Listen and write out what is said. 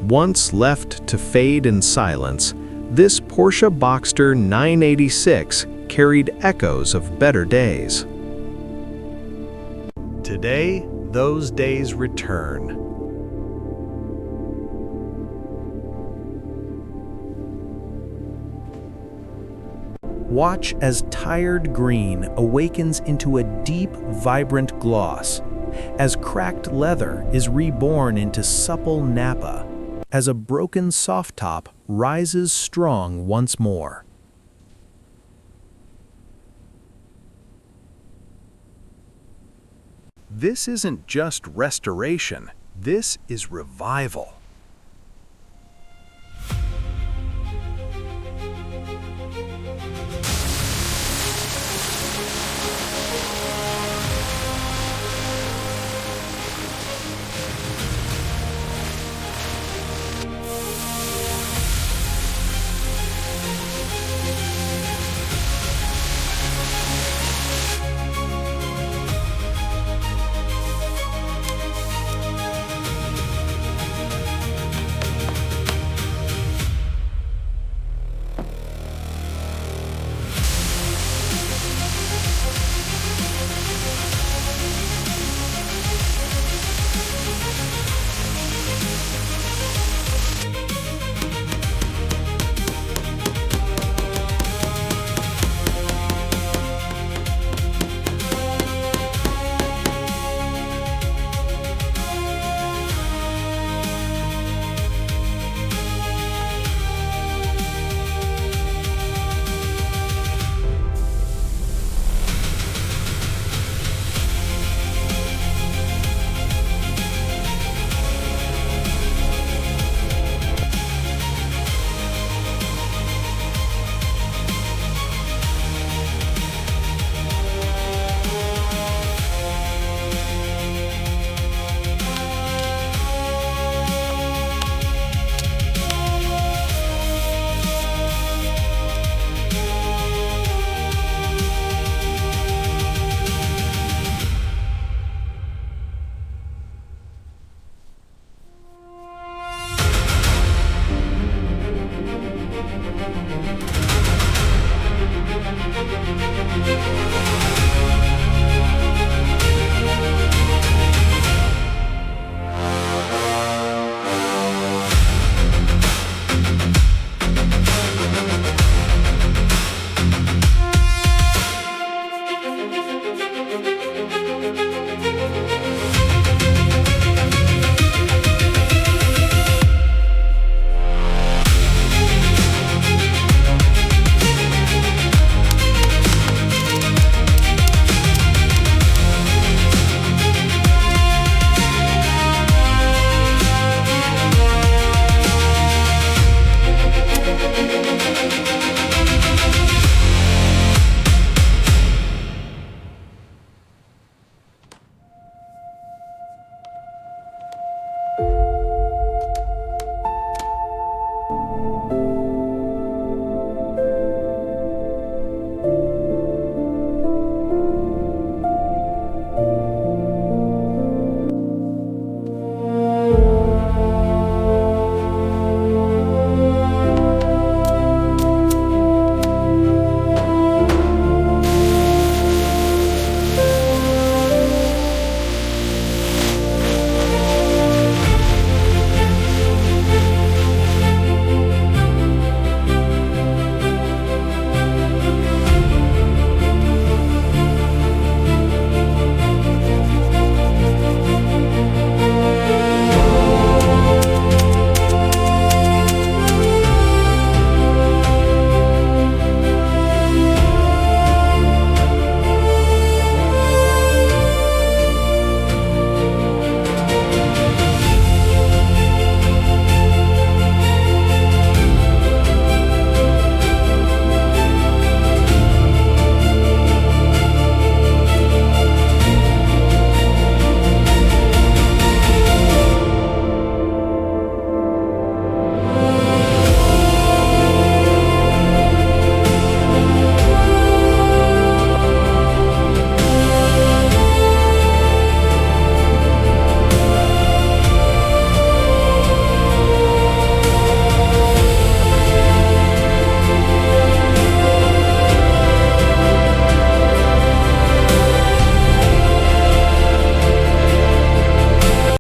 Once left to fade in silence, this Porsche Boxster 986 carried echoes of better days. Today, those days return. Watch as tired green awakens into a deep, vibrant gloss, as cracked leather is reborn into supple Nappa, as a broken soft top rises strong once more. This isn't just restoration, this is revival.